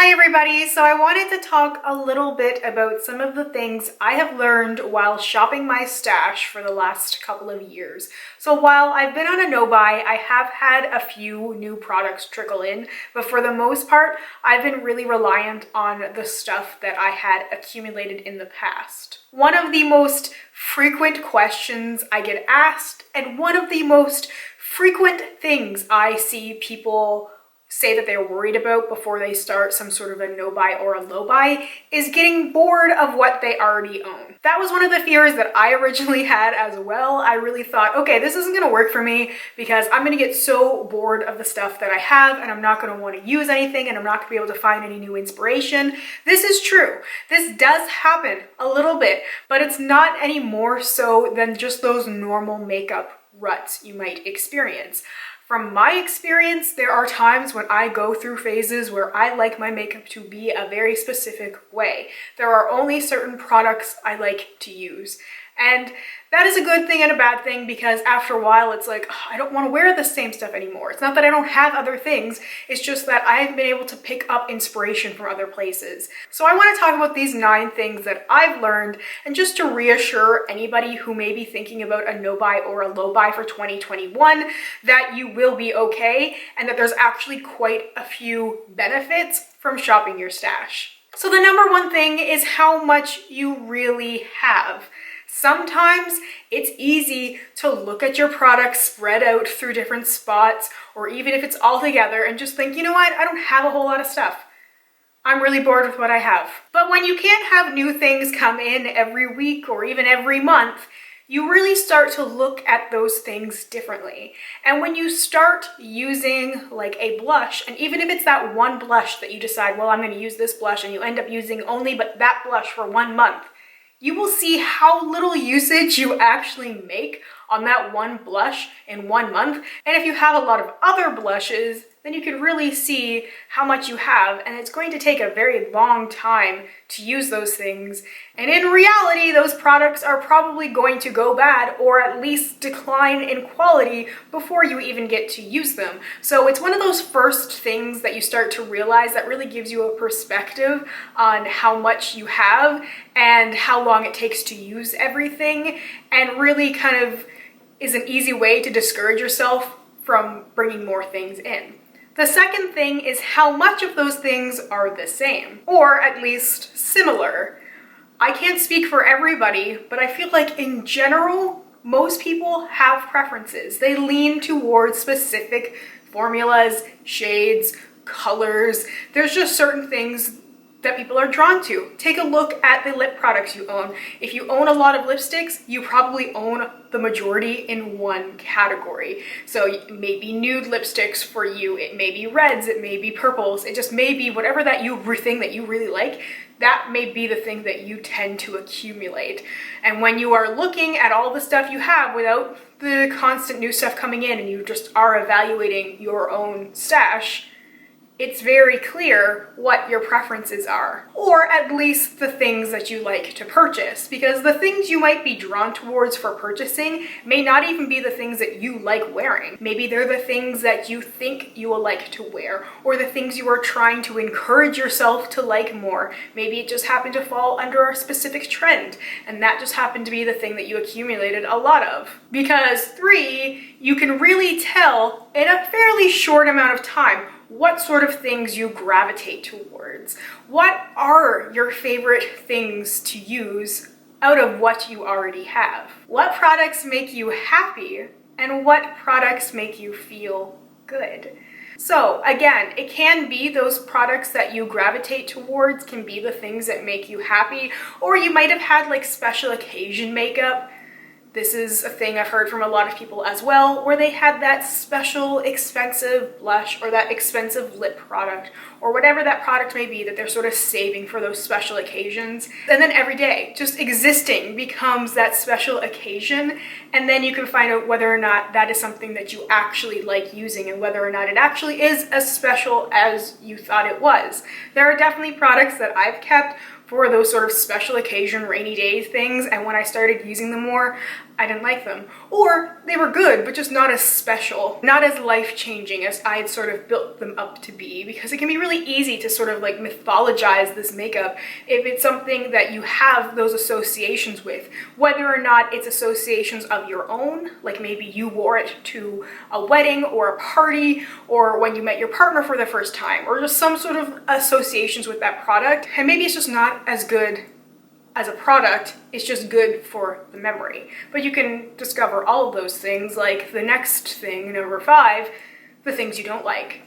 Hi everybody! So I wanted to talk a little bit about some of the things I have learned while shopping my stash for the last couple of years. So while I've been on a no-buy, I have had a few new products trickle in, but for the most part, I've been really reliant on the stuff that I had accumulated in the past. One of the most frequent questions I get asked, and one of the most frequent things I see people say that they're worried about before they start some sort of a no-buy or a low-buy is getting bored of what they already own. That was one of the fears that I originally had as well. I really thought, okay, this isn't gonna work for me because I'm gonna get so bored of the stuff that I have and I'm not gonna want to use anything and I'm not gonna be able to find any new inspiration. This is true. This does happen a little bit, but it's not any more so than just those normal makeup ruts you might experience. From my experience, there are times when I go through phases where I like my makeup to be a very specific way. There are only certain products I like to use. And that is a good thing and a bad thing because after a while it's like, oh, I don't want to wear the same stuff anymore. It's not that I don't have other things, it's just that I've been able to pick up inspiration from other places. So I want to talk about these 9 things that I've learned and just to reassure anybody who may be thinking about a no-buy or a low-buy for 2021 that you will be okay and that there's actually quite a few benefits from shopping your stash. So the number one thing is how much you really have. Sometimes it's easy to look at your products spread out through different spots, or even if it's all together and just think, you know what, I don't have a whole lot of stuff. I'm really bored with what I have. But when you can't have new things come in every week or even every month, you really start to look at those things differently. And when you start using like a blush, and even if it's that one blush that you decide, well, I'm going to use this blush, and you end up using only but that blush for 1 month, you will see how little usage you actually make on that one blush in 1 month. And if you have a lot of other blushes, then you can really see how much you have, and it's going to take a very long time to use those things. And in reality, those products are probably going to go bad or at least decline in quality before you even get to use them. So it's one of those first things that you start to realize that really gives you a perspective on how much you have and how long it takes to use everything, and really kind of is an easy way to discourage yourself from bringing more things in. The second thing is how much of those things are the same, or at least similar. I can't speak for everybody, but I feel like in general, most people have preferences. They lean towards specific formulas, shades, colors. There's just certain things that people are drawn to. Take a look at the lip products you own. If you own a lot of lipsticks, you probably own the majority in one category. So it may be nude lipsticks for you, it may be reds, it may be purples, it just may be whatever thing that you really like, that may be the thing that you tend to accumulate. And when you are looking at all the stuff you have without the constant new stuff coming in and you just are evaluating your own stash, it's very clear what your preferences are, or at least the things that you like to purchase, because the things you might be drawn towards for purchasing may not even be the things that you like wearing. Maybe they're the things that you think you will like to wear, or the things you are trying to encourage yourself to like more. Maybe it just happened to fall under a specific trend, and that just happened to be the thing that you accumulated a lot of. Because 3, you can really tell in a fairly short amount of time what sort of things you gravitate towards. What are your favorite things to use out of what you already have? What products make you happy and what products make you feel good? So again, it can be those products that you gravitate towards can be the things that make you happy, or you might have had like special occasion makeup. This is a thing I've heard from a lot of people as well, where they had that special expensive blush or that expensive lip product or whatever that product may be that they're sort of saving for those special occasions. And then every day, just existing becomes that special occasion, and then you can find out whether or not that is something that you actually like using and whether or not it actually is as special as you thought it was. There are definitely products that I've kept for those sort of special occasion rainy day things, and when I started using them more, I didn't like them. Or they were good, but just not as special, not as life-changing as I had sort of built them up to be, because it can be really easy to sort of like mythologize this makeup if it's something that you have those associations with, whether or not it's associations of your own, like maybe you wore it to a wedding or a party, or when you met your partner for the first time, or just some sort of associations with that product, and maybe it's just not as good as a product, it's just good for the memory. But you can discover all of those things, like the next thing, number 5, the things you don't like.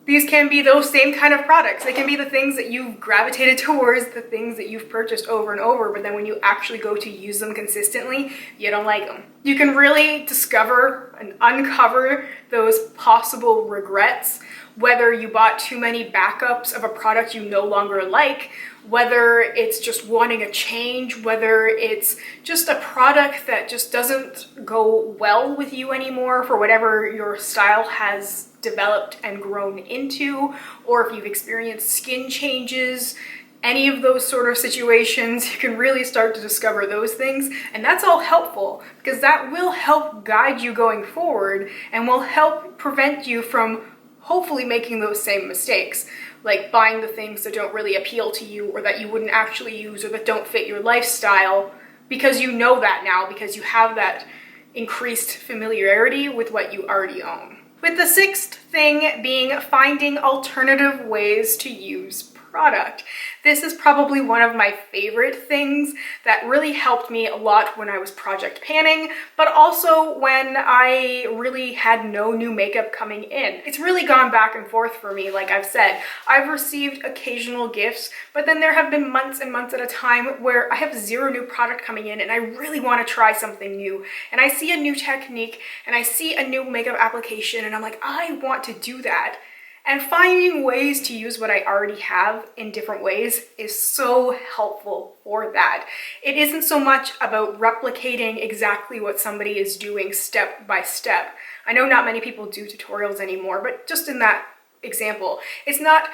These can be those same kind of products. They can be the things that you've gravitated towards, the things that you've purchased over and over, but then when you actually go to use them consistently, you don't like them. You can really discover and uncover those possible regrets, whether you bought too many backups of a product you no longer like, whether it's just wanting a change, whether it's just a product that just doesn't go well with you anymore for whatever your style has developed and grown into, or if you've experienced skin changes, any of those sort of situations, you can really start to discover those things. And that's all helpful because that will help guide you going forward and will help prevent you from hopefully making those same mistakes, like buying the things that don't really appeal to you or that you wouldn't actually use or that don't fit your lifestyle, because you know that now, because you have that increased familiarity with what you already own. With the 6th thing being finding alternative ways to use product. This is probably one of my favorite things that really helped me a lot when I was project panning, but also when I really had no new makeup coming in. It's really gone back and forth for me, like I've said. I've received occasional gifts, but then there have been months and months at a time where I have 0 new product coming in and I really want to try something new. And I see a new technique and I see a new makeup application and I'm like, I want to do that. And finding ways to use what I already have in different ways is so helpful for that. It isn't so much about replicating exactly what somebody is doing step by step. I know not many people do tutorials anymore, but just in that example, it's not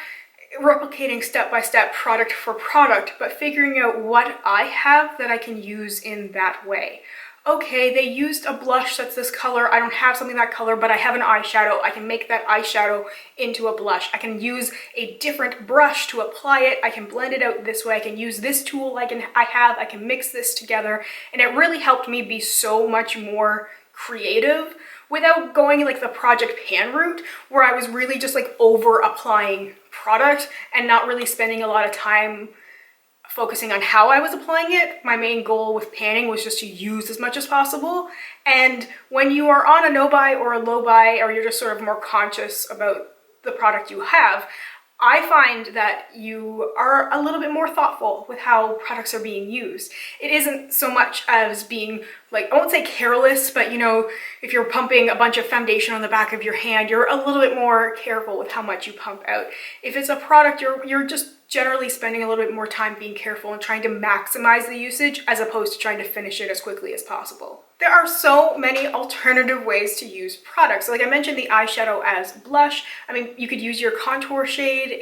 replicating step-by-step product for product, but figuring out what I have that I can use in that way. Okay, they used a blush that's this color. I don't have something that color, but I have an eyeshadow. I can make that eyeshadow into a blush. I can use a different brush to apply it. I can blend it out this way. I can use this tool I can mix this together. And it really helped me be so much more creative without going like the project pan route, where I was really just like over applying product and not really spending a lot of time focusing on how I was applying it. My main goal with panning was just to use as much as possible. And when you are on a no buy or a low buy, or you're just sort of more conscious about the product you have, I find that you are a little bit more thoughtful with how products are being used. It isn't so much as being like, I won't say careless, but you know, if you're pumping a bunch of foundation on the back of your hand, you're a little bit more careful with how much you pump out. If it's a product, you're just generally spending a little bit more time being careful and trying to maximize the usage as opposed to trying to finish it as quickly as possible. There are so many alternative ways to use products. Like I mentioned, the eyeshadow as blush. I mean, you could use your contour shade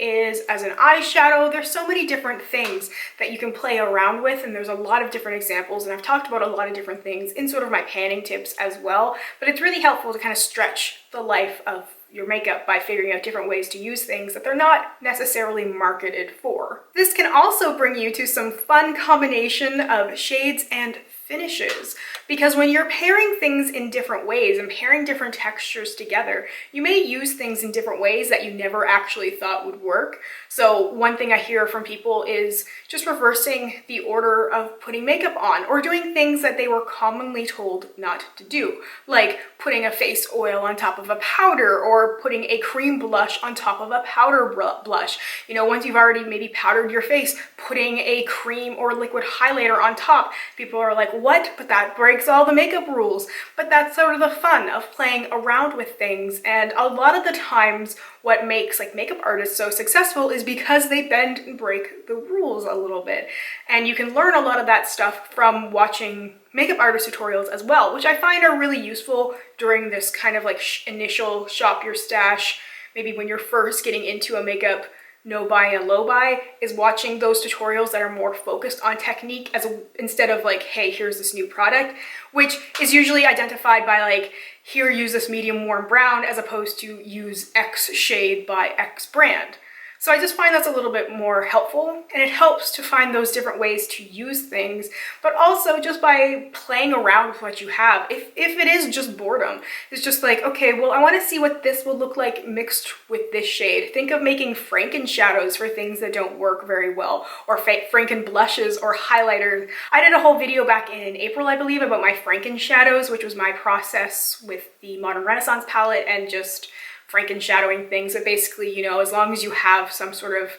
as an eyeshadow. There's so many different things that you can play around with, and there's a lot of different examples, and I've talked about a lot of different things in sort of my panning tips as well, but it's really helpful to kind of stretch the life of your makeup by figuring out different ways to use things that they're not necessarily marketed for. This can also bring you to some fun combination of shades and finishes, because when you're pairing things in different ways and pairing different textures together, you may use things in different ways that you never actually thought would work. So one thing I hear from people is just reversing the order of putting makeup on, or doing things that they were commonly told not to do, like putting a face oil on top of a powder, or putting a cream blush on top of a powder blush. You know, once you've already maybe powdered your face, putting a cream or liquid highlighter on top. People are like, what? But that breaks all the makeup rules. But that's sort of the fun of playing around with things. And a lot of the times what makes like makeup artists so successful is because they bend and break the rules a little bit. And you can learn a lot of that stuff from watching makeup artist tutorials as well, which I find are really useful during this kind of like initial shop your stash, maybe when you're first getting into a makeup no buy and low buy is watching those tutorials that are more focused on technique instead of like, hey, here's this new product, which is usually identified by like, here, use this medium warm brown as opposed to use X shade by X brand. So I just find that's a little bit more helpful, and it helps to find those different ways to use things, but also just by playing around with what you have. If it is just boredom, it's just like, okay, well, I want to see what this would look like mixed with this shade. Think of making Franken shadows for things that don't work very well, or Franken blushes or highlighters. I did a whole video back in April, I believe, about my Franken shadows, which was my process with the Modern Renaissance palette and just Franken shadowing things. But basically, you know, as long as you have some sort of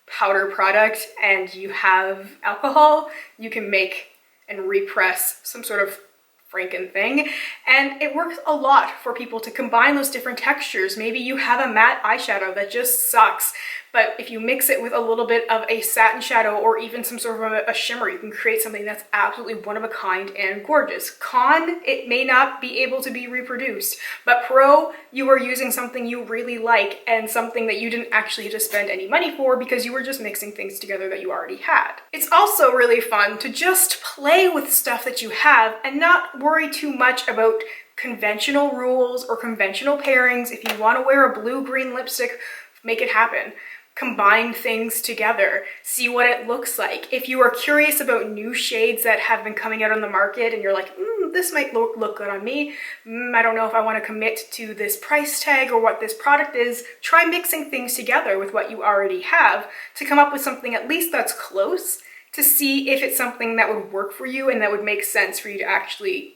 powder product and you have alcohol, you can make and repress some sort of Franken thing. And it works a lot for people to combine those different textures. Maybe you have a matte eyeshadow that just sucks, but if you mix it with a little bit of a satin shadow or even some sort of a shimmer, you can create something that's absolutely one of a kind and gorgeous. Con, it may not be able to be reproduced, but pro, you are using something you really like and something that you didn't actually have to spend any money for because you were just mixing things together that you already had. It's also really fun to just play with stuff that you have and not worry too much about conventional rules or conventional pairings. If you want to wear a blue-green lipstick, make it happen. Combine things together, see what it looks like. If you are curious about new shades that have been coming out on the market and you're like, this might look good on me, I don't know if I want to commit to this price tag or what this product is, try mixing things together with what you already have to come up with something at least that's close, to see if it's something that would work for you and that would make sense for you to actually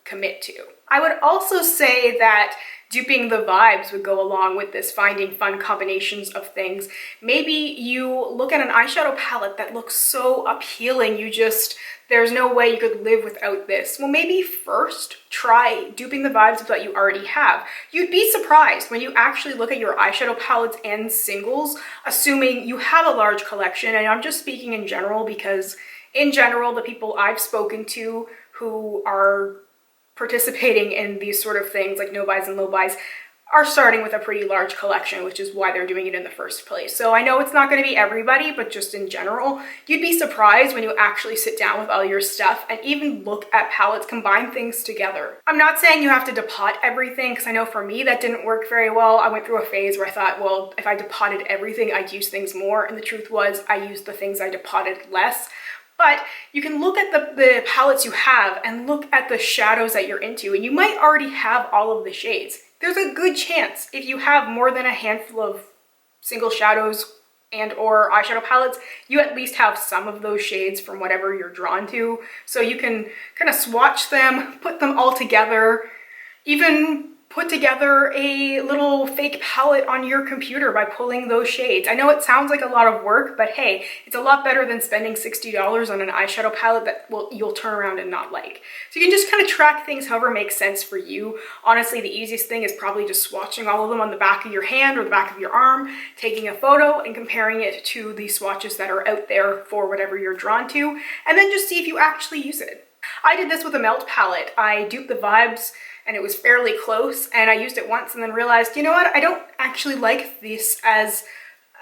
commit to. I would also say that duping the vibes would go along with this, finding fun combinations of things. Maybe you look at an eyeshadow palette that looks so appealing, there's no way you could live without this. Well, maybe first try duping the vibes of what you already have. You'd be surprised when you actually look at your eyeshadow palettes and singles, assuming you have a large collection, and I'm just speaking in general because in general, the people I've spoken to who are participating in these sort of things like no buys and low buys are starting with a pretty large collection, which is why they're doing it in the first place. So I know it's not going to be everybody, but just in general, you'd be surprised when you actually sit down with all your stuff and even look at palettes, combine things together. I'm not saying you have to depot everything, because I know for me that didn't work very well. I went through a phase where I thought, well, if I depotted everything, I'd use things more. And the truth was I used the things I depotted less. But you can look at the palettes you have and look at the shadows that you're into, and you might already have all of the shades. There's a good chance if you have more than a handful of single shadows and or eyeshadow palettes, you at least have some of those shades from whatever you're drawn to. So you can kind of swatch them, put them all together, even put together a little fake palette on your computer by pulling those shades. I know it sounds like a lot of work, but hey, it's a lot better than spending $60 on an eyeshadow palette that you'll turn around and not like. So you can just kind of track things however makes sense for you. Honestly, the easiest thing is probably just swatching all of them on the back of your hand or the back of your arm, taking a photo and comparing it to the swatches that are out there for whatever you're drawn to, and then just see if you actually use it. I did this with a Melt palette. I duped the vibes and it was fairly close, and I used it once and then realized, you know what, I don't actually like this as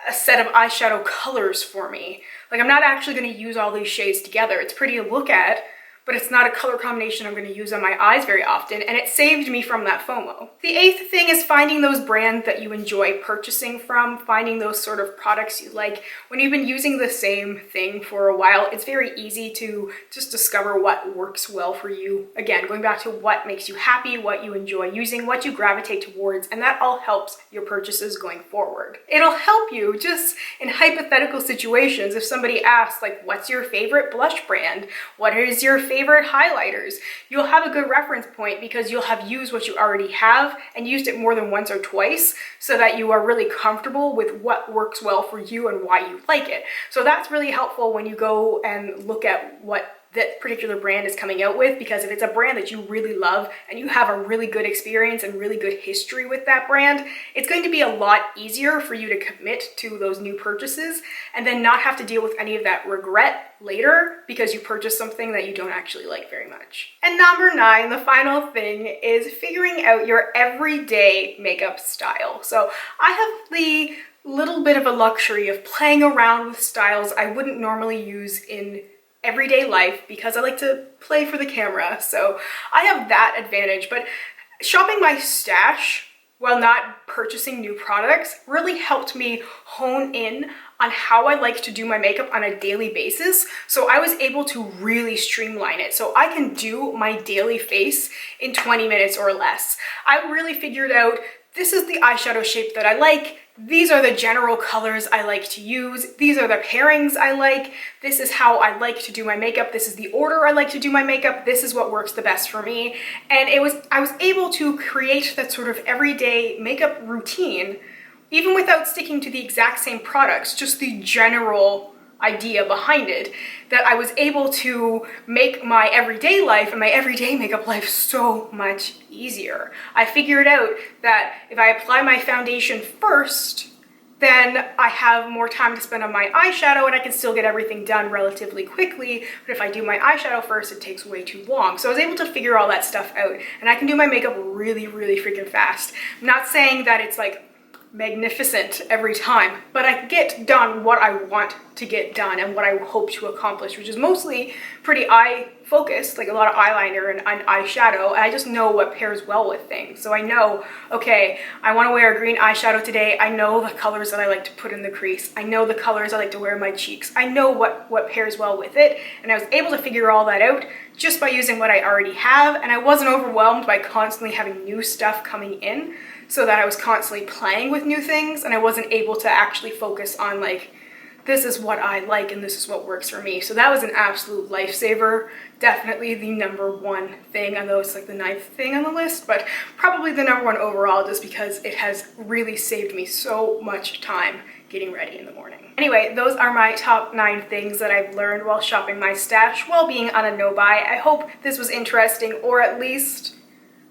a set of eyeshadow colors for me. Like, I'm not actually going to use all these shades together. It's pretty to look at, but it's not a color combination I'm going to use on my eyes very often, and it saved me from that FOMO. The eighth thing is finding those brands that you enjoy purchasing from, finding those sort of products you like. When you've been using the same thing for a while, it's very easy to just discover what works well for you. Again, going back to what makes you happy, what you enjoy using, what you gravitate towards, and that all helps your purchases going forward. It'll help you just in hypothetical situations. If somebody asks, like, what's your favorite blush brand? What is your favorite highlighters? You'll have a good reference point because you'll have used what you already have and used it more than once or twice, so that you are really comfortable with what works well for you and why you like it. So that's really helpful when you go and look at what that particular brand is coming out with, because if it's a brand that you really love and you have a really good experience and really good history with that brand, it's going to be a lot easier for you to commit to those new purchases and then not have to deal with any of that regret later because you purchased something that you don't actually like very much. And number 9, the final thing, is figuring out your everyday makeup style. So I have the little bit of a luxury of playing around with styles I wouldn't normally use in everyday life because I like to play for the camera. So I have that advantage, but shopping my stash while not purchasing new products really helped me hone in on how I like to do my makeup on a daily basis. So I was able to really streamline it. So I can do my daily face in 20 minutes or less. I really figured out this is the eyeshadow shape that I like. These are the general colors I like to use. These are the pairings I like. This is how I like to do my makeup. This is the order I like to do my makeup. This is what works the best for me. And I was able to create that sort of everyday makeup routine, even without sticking to the exact same products, just the general idea behind it, that I was able to make my everyday life and my everyday makeup life so much easier. I figured out that if I apply my foundation first, then I have more time to spend on my eyeshadow and I can still get everything done relatively quickly. But if I do my eyeshadow first, it takes way too long. So I was able to figure all that stuff out and I can do my makeup really, really freaking fast. I'm not saying that it's like magnificent every time, but I get done what I want to get done and what I hope to accomplish, which is mostly pretty eye focused, like a lot of eyeliner and eyeshadow. And I just know what pairs well with things. So I know, okay, I want to wear a green eyeshadow today. I know the colors that I like to put in the crease. I know the colors I like to wear in my cheeks. I know what pairs well with it. And I was able to figure all that out just by using what I already have. And I wasn't overwhelmed by constantly having new stuff coming in, so that I was constantly playing with new things and I wasn't able to actually focus on like, this is what I like and this is what works for me. So that was an absolute lifesaver. Definitely the number one thing. I know it's like the 9th thing on the list, but probably the number one overall, just because it has really saved me so much time getting ready in the morning. Anyway, those are my top 9 things that I've learned while shopping my stash while being on a no-buy. I hope this was interesting, or at least,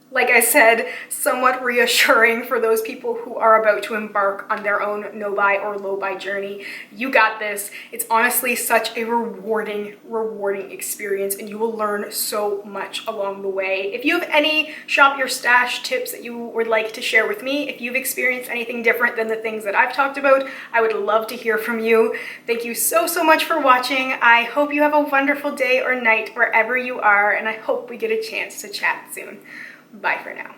like I said, somewhat reassuring for those people who are about to embark on their own no-buy or low-buy journey. You got this. It's honestly such a rewarding experience, and you will learn so much along the way. If you have any shop your stash tips that you would like to share with me, if you've experienced anything different than the things that I've talked about, I would love to hear from you. Thank you so much for watching. I hope you have a wonderful day or night wherever you are, and I hope we get a chance to chat soon. Bye for now.